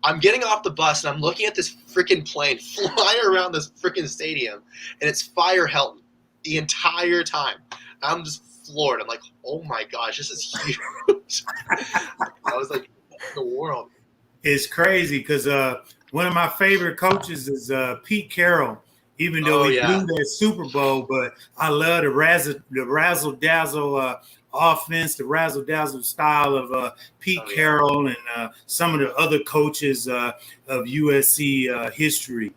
I'm getting off the bus, and I'm looking at this freaking plane flying around this freaking stadium, and it's Fire Helton the entire time. I'm just floored. I'm like, oh my gosh, this is huge. I was like, the world. It's crazy because one of my favorite coaches is Pete Carroll, even though he blew that Super Bowl. But I love the razzle dazzle offense, the razzle dazzle style of Pete Carroll and some of the other coaches of USC history.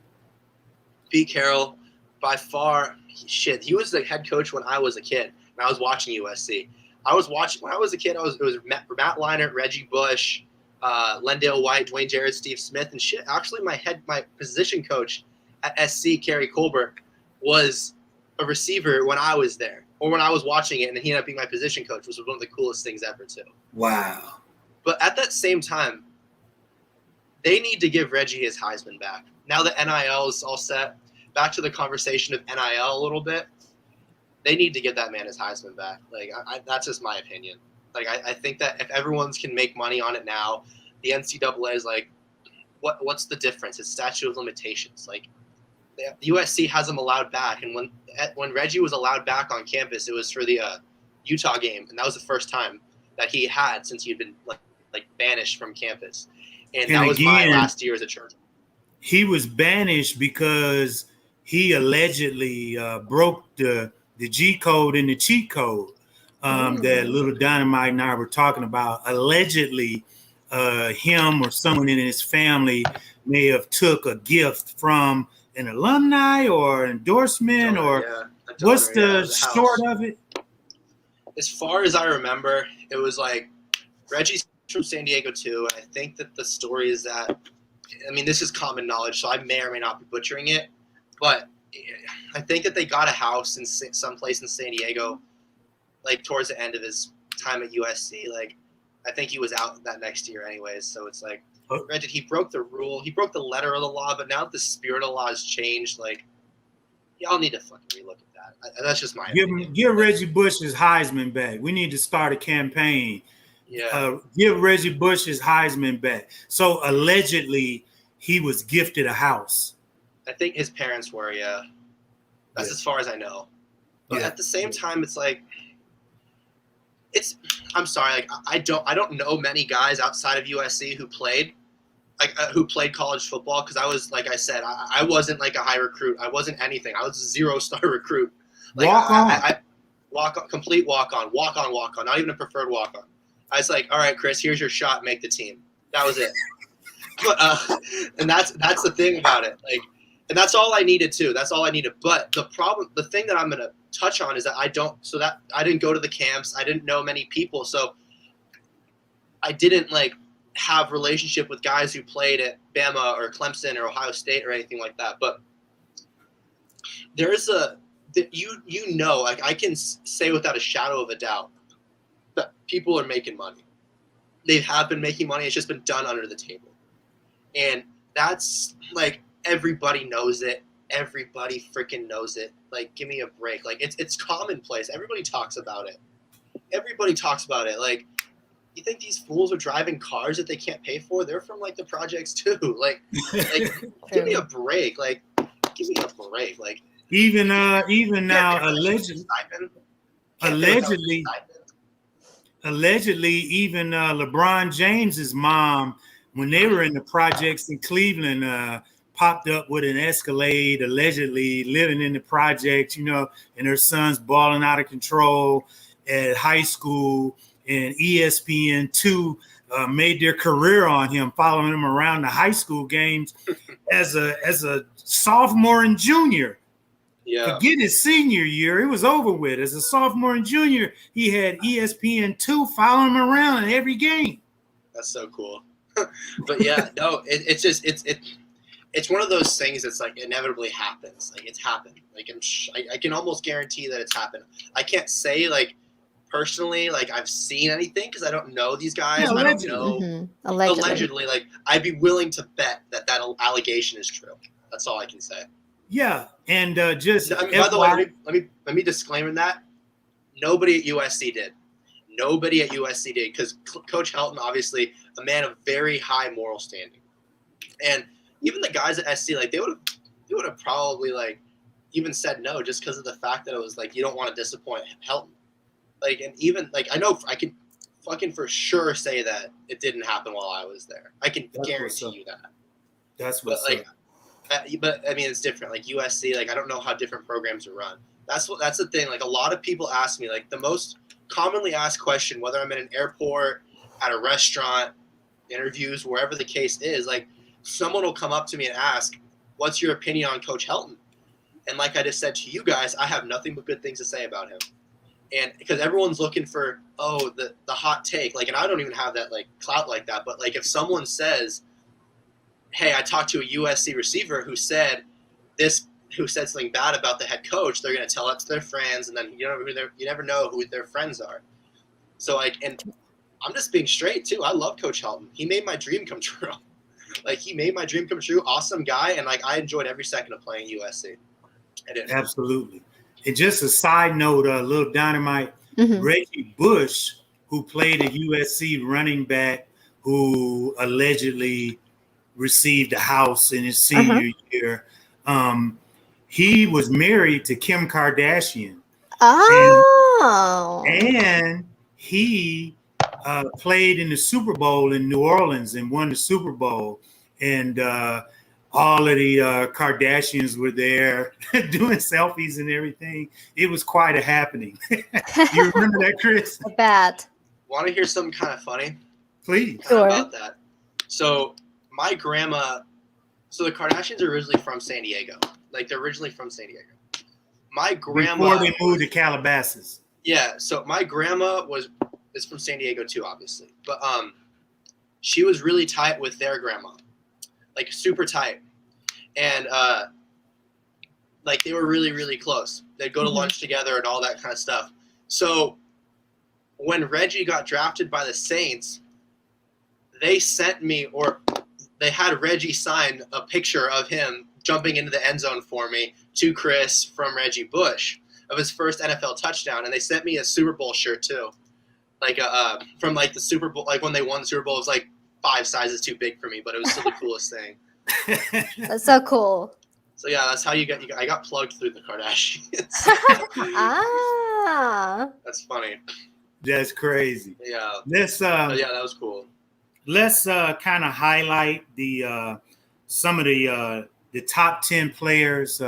Pete Carroll, by far, he was the head coach when I was a kid. I was watching USC. When I was a kid, it was Matt Leinart, Reggie Bush, Lendale White, Dwayne Jarrett, Steve Smith, and shit. Actually, my position coach at SC, Kerry Colbert, was a receiver when I was there, or when I was watching it, and he ended up being my position coach, which was one of the coolest things ever too. Wow. But at that same time, they need to give Reggie his Heisman back. Now that NIL is all set, back to the conversation of NIL a little bit, they need to get that man his Heisman back. Like, that's just my opinion. Like, I think that if everyone's can make money on it now, the NCAA is like, what's the difference? It's statute of limitations. Like, the USC has him allowed back, and when Reggie was allowed back on campus, it was for the Utah game, and that was the first time that he had since he'd been like banished from campus. And that was my last year as a Trojan. He was banished because he allegedly broke the G code and the cheat code that little DYNMYT and I were talking about. Allegedly, him or someone in his family may have took a gift from an alumni or endorsement what's the short of it? As far as I remember, it was like Reggie's from San Diego too, and I think that the story is that, I mean, this is common knowledge, so I may or may not be butchering it, but I think that they got a house in someplace in San Diego, like towards the end of his time at USC. Like, I think he was out that next year anyways, so it's like, granted, he broke the rule, he broke the letter of the law, but now that the spirit of the law has changed, like, y'all need to fucking relook at that. That's just my opinion. Give Reggie Bush his Heisman back. We need to start a campaign. Yeah. Give Reggie Bush his Heisman back. So allegedly, he was gifted a house. I think his parents were, yeah. That's as far as I know. But at the same time, it's like, I'm sorry, like I don't know many guys outside of USC who played college football, because I was, like I said, I wasn't like a high recruit. I wasn't anything. I was a 0-star recruit. Like, walk on, complete walk on, not even a preferred walk on. I was like, all right, Chris, here's your shot, make the team. That was it. But and that's the thing about it. Like, and that's all I needed too. That's all I needed. But the thing that I'm gonna touch on is that I didn't go to the camps. I didn't know many people, so I didn't like have relationship with guys who played at Bama or Clemson or Ohio State or anything like that. But there's like I can say without a shadow of a doubt that people are making money. They have been making money. It's just been done under the table. And that's like, everybody knows it. Everybody freaking knows it. Like, give me a break. Like, it's commonplace. Everybody talks about it. Like, you think these fools are driving cars that they can't pay for? They're from like the projects too. Like give me a break. Like, give me a break. Like, even now, allegedly, even LeBron James's mom, when they were in the projects in Cleveland, popped up with an Escalade, allegedly living in the projects, and her son's balling out of control at high school, and ESPN2 made their career on him, following him around the high school games as a sophomore and junior. Yeah. Forget his senior year. It was over with. As a sophomore and junior, he had ESPN2 following him around in every game. That's so cool. But yeah, no, it's one of those things that's like inevitably happens. Like, it's happened. Like, I can almost guarantee that it's happened. I can't say like personally, like I've seen anything because I don't know these guys. Yeah, I don't know. Mm-hmm. Allegedly, like I'd be willing to bet that allegation is true. That's all I can say. Yeah, and just by the way, let me disclaimer that nobody at USC did. Nobody at USC did, because Coach Helton, obviously a man of very high moral standing, and even the guys at SC, like they would have probably like even said no, just because of the fact that it was like, you don't want to disappoint Helton. Like, and even like I know I can fucking for sure say that it didn't happen while I was there. I can guarantee you that. That's what's like. But I mean, it's different. Like USC, like I don't know how different programs are run. That's the thing. Like, a lot of people ask me, like the most commonly asked question, whether I'm in an airport, at a restaurant, interviews, wherever the case is, like someone will come up to me and ask, "What's your opinion on Coach Helton?" And like I just said to you guys, I have nothing but good things to say about him. And because everyone's looking for, the hot take, like, and I don't even have that like clout like that, but like if someone says, hey, I talked to a USC receiver who said something bad about the head coach, they're going to tell it to their friends, and then you never know who their friends are. So like, and I'm just being straight too. I love Coach Helton. He made my dream come true. Like, he made my dream come true. Awesome guy, and like I enjoyed every second of playing USC. I did. Absolutely. And just a side note, a little dynamite. Reggie Bush, who played a USC running back, who allegedly received a house in his senior year. He was married to Kim Kardashian. Oh. And he played in the Super Bowl in New Orleans and won the Super Bowl. And all of the Kardashians were there doing selfies and everything. It was quite a happening. You remember that, Chris? Bad. Want to hear something kind of funny? Please. Sure. About that. So my grandma, so the Kardashians are originally from San Diego. Like, they're originally from San Diego. My grandma. Before they moved to Calabasas. Yeah. So my grandma is from San Diego too, obviously. But she was really tight with their grandma. Like, super tight. And like, they were really, really close. They'd go to lunch together and all that kind of stuff. So when Reggie got drafted by the Saints, they sent me, or they had Reggie sign a picture of him jumping into the end zone for me to Chris from Reggie Bush of his first NFL touchdown. And they sent me a Super Bowl shirt too. Like, from like the Super Bowl, like when they won the Super Bowl, it was like 5 sizes too big for me, but it was still the coolest thing. That's so cool. So yeah, that's how I got plugged through the Kardashians. That's funny. That's crazy. Yeah. Let's yeah, that was cool. Let's kind of highlight the some of the top 10 players.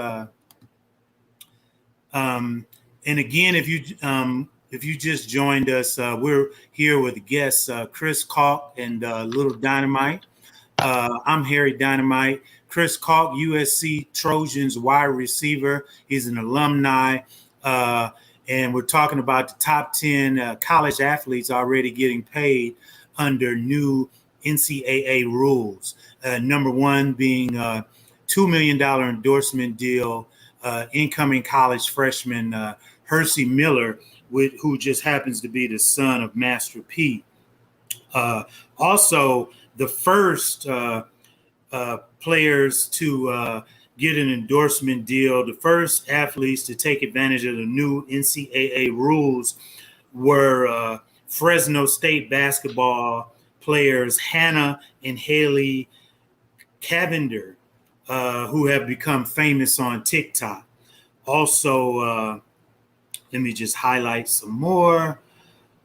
And again, if you just joined us, we're here with guests Chris Caulk and Little DYNMYT. I'm Harry DYNMYT. Chris Caulk, USC Trojans wide receiver. He's an alumni. And we're talking about the top 10 college athletes already getting paid under new NCAA rules. Number one being a $2 million endorsement deal, incoming college freshman Hersey Miller, who just happens to be the son of Master P. Also, the first players to get an endorsement deal, the first athletes to take advantage of the new NCAA rules were Fresno State basketball players Hannah and Haley Cavender, who have become famous on TikTok. Also, let me just highlight some more.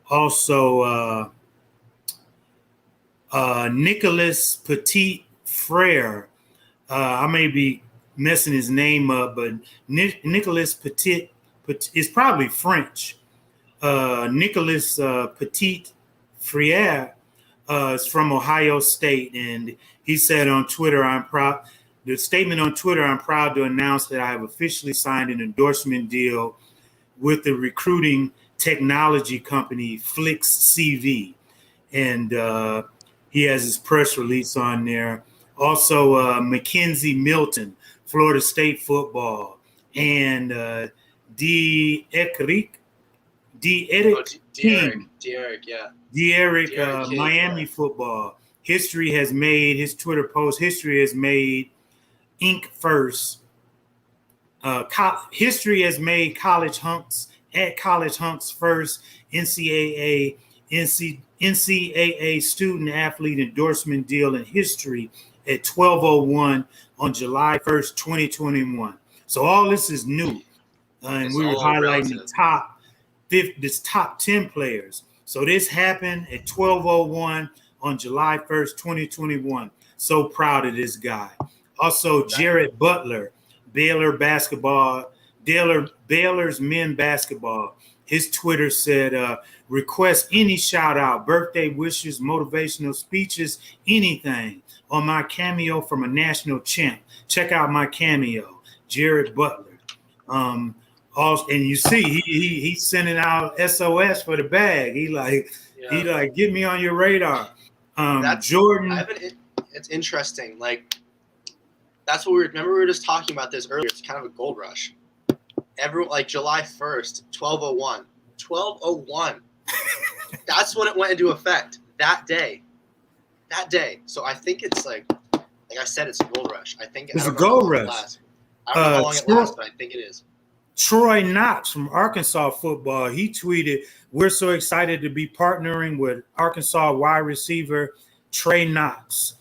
Also, Nicholas Petit Frere. I may be messing his name up, but Nicholas Petit is probably French. Nicholas Petit Frere is from Ohio State, and he said on Twitter, I'm proud to announce that I have officially signed an endorsement deal with the recruiting technology company Flix CV. And he has his press release on there. Also, Mackenzie Milton, Florida State football, and De'Eric, Miami football. History has made his Twitter post. History has made Inc. first. History has made College Hunks first NCAA student athlete endorsement deal in history at 12:01 on July 1st, 2021. So all this is new, and we were highlighting the top 10 players. So this happened at 12:01 on July 1st, 2021. So proud of this guy. Also, Jared Butler, Baylor's men basketball. His Twitter said, request any shout out, birthday wishes, motivational speeches, anything on my cameo from a national champ. Check out my cameo, Jared Butler. And you see, he's sending out SOS for the bag. He like get me on your radar. Jordan. It's interesting. Like that's what remember we were just talking about this earlier. It's kind of a gold rush. Everyone like July 1st, 12:01. 12:01. That's when it went into effect that day. So I think it's like I said, it's a gold rush. I think it's a gold rush. I don't know how long it lasts, but I think it is. Troy Knox from Arkansas football, he tweeted, "We're so excited to be partnering with Arkansas wide receiver Trey Knox.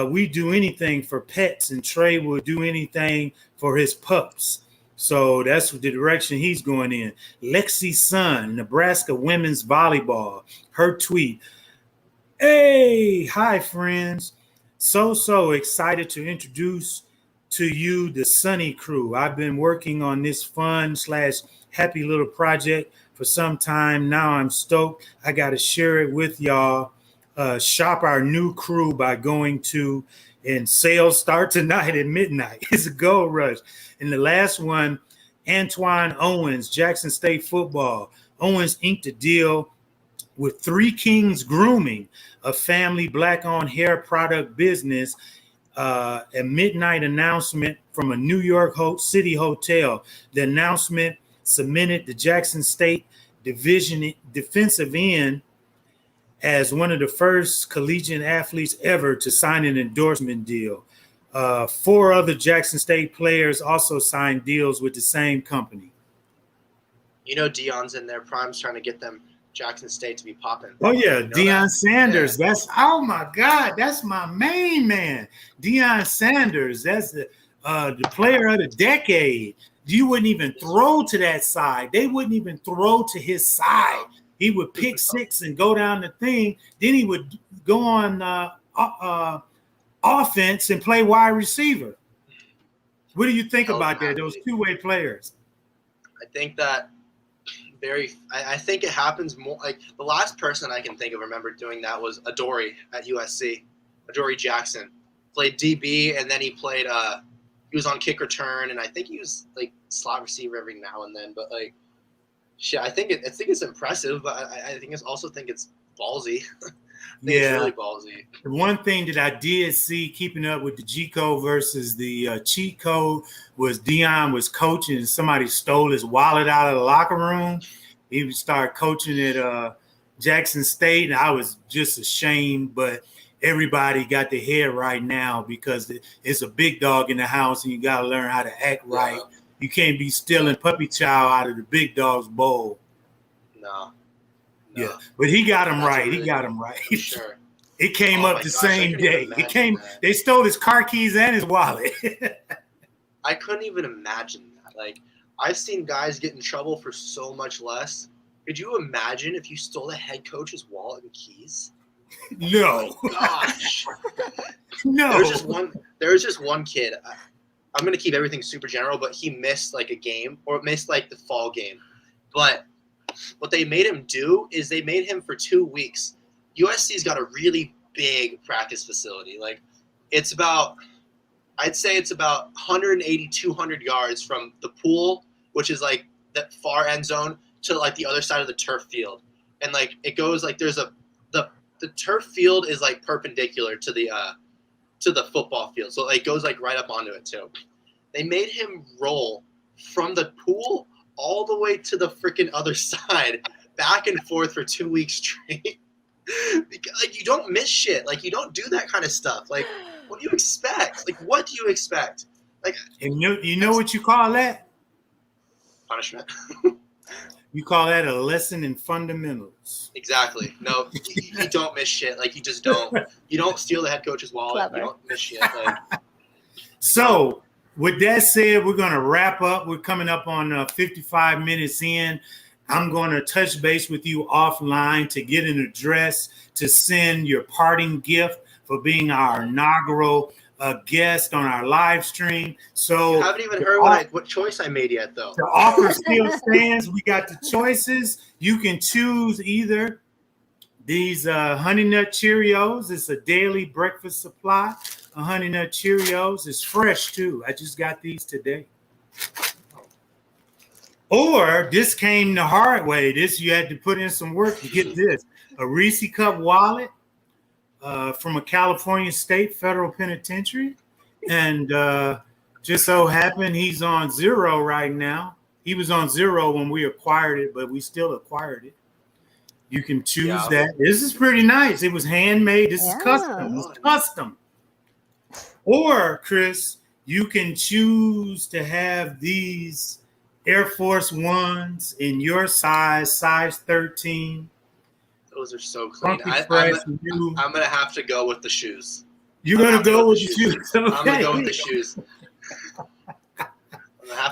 We do anything for pets, and Trey will do anything for his pups." So that's the direction he's going in. Lexi Sun, Nebraska women's volleyball, her tweet, "Hey, hi friends. So excited to introduce to you the Sunny Crew. I've been working on this fun/happy little project for some time now. I'm stoked. I got to share it with y'all. Shop our new crew by going to, and sales start tonight at midnight." It's a gold rush. And the last one, Antoine Owens, Jackson State football. Owens inked a deal with Three Kings Grooming, a family black-owned hair product business. A midnight announcement from a New York City hotel. The announcement cemented the Jackson State Division defensive end as one of the first collegiate athletes ever to sign an endorsement deal. 4 other Jackson State players also signed deals with the same company. You know, Deion's in their primes trying to get them Jackson State to be popping. Oh yeah, Deion Sanders. Yeah. Oh my God, that's my main man. Deion Sanders. That's the player of the decade. You wouldn't even throw to that side. They wouldn't even throw to his side. He would pick 6 and go down the thing. Then he would go on offense and play wide receiver. What do you think about that? Those two-way players. I think that I think it happens more. Like the last person I can think of remember doing that was Adoree at USC. Adoree Jackson played DB, and then he played. He was on kick return, and I think he was like slot receiver every now and then. But like, shit, I think it's impressive, but I think it's also think it's ballsy. It's really ballsy. The one thing that I did see keeping up with the G code versus the cheat code was Deion was coaching and somebody stole his wallet out of the locker room. He would start coaching at Jackson State, and I was just ashamed, but everybody got their head right now because it's a big dog in the house and you got to learn how to act right. You can't be stealing puppy chow out of the big dog's bowl. No. Yeah, but he got him right. He got him right. Sure. It came up the same day. They stole his car keys and his wallet. I couldn't even imagine that. Like, I've seen guys get in trouble for so much less. Could you imagine if you stole the head coach's wallet and keys? No. Oh my gosh. No. There was just one kid. I'm gonna keep everything super general, but he missed like a game or missed like the fall game. But what they made him do is they made him for 2 weeks. USC's got a really big practice facility. Like I'd say it's about 180, 200 yards from the pool, which is like the far end zone, to like the other side of the turf field. And like it goes like there's the turf field is like perpendicular to the football field. So it goes like right up onto it too. They made him roll from the pool all the way to the freaking other side, back and forth for 2 weeks straight. Because, like, you don't miss shit. Like, you don't do that kind of stuff. Like, what do you expect? Like, what do you expect? Like, and you know what you call that? Punishment. You call that a lesson in fundamentals. Exactly. No, you don't miss shit. Like, you just don't. You don't steal the head coach's wallet. Clever. You don't miss shit. Like, so, with that said, we're going to wrap up. We're coming up on 55 minutes in. I'm going to touch base with you offline to get an address to send your parting gift for being our inaugural guest on our live stream. So you haven't even heard what choice I made yet, though. The offer still stands. We got the choices. You can choose either these Honey Nut Cheerios. It's a daily breakfast supply. A Honey Nut Cheerios is fresh too. I just got these today. Or this came the hard way. This you had to put in some work to get this. A Reese Cup wallet from a California state federal penitentiary. And just so happened he's on 0 right now. He was on 0 when we acquired it, but we still acquired it. You can choose that. This is pretty nice. It was handmade. This is custom. It's custom. Or, Chris, you can choose to have these Air Force Ones in your size 13. Those are so clean. I'm going to have to go with the shoes. You're going to go with the shoes? Okay. I'm going to go with the shoes.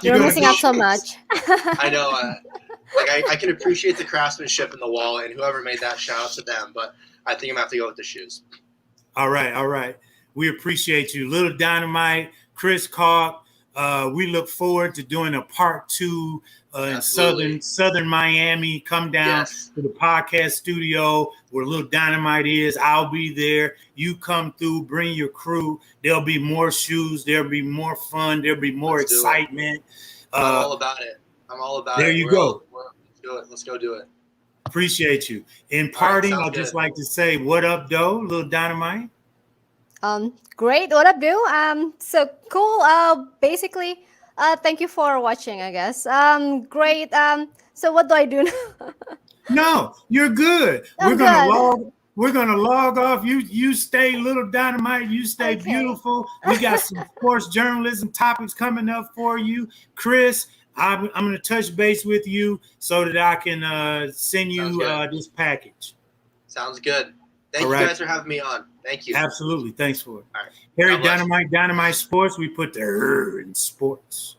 You're missing out so much. I know. I can appreciate the craftsmanship in the wall, and whoever made that, shout out to them. But I think I'm going to have to go with the shoes. All right. We appreciate you. Little DYNMYT, Chris Caulk. We look forward to doing a part 2 in southern Miami. Come down to the podcast studio where Little DYNMYT is. I'll be there. You come through, bring your crew. There'll be more shoes. There'll be more fun. There'll be more excitement. I'm all about it. There you go. Let's do it. Let's go do it. Appreciate you. In parting, I'd just like to say, what up, though, Little DYNMYT? Great. What up, dude? So cool. Basically, thank you for watching, I guess. Great. So what do I do now? No, you're good. We're gonna log off. You stay, Little DYNMYT. You stay beautiful. We got some sports journalism topics coming up for you, Chris. I'm gonna touch base with you so that I can send you this package. Sounds good. Thank you guys for having me on. Thank you. Absolutely. Thanks for it. All right. Harry DYNMYT, DYNMYT Sports. We put the in sports.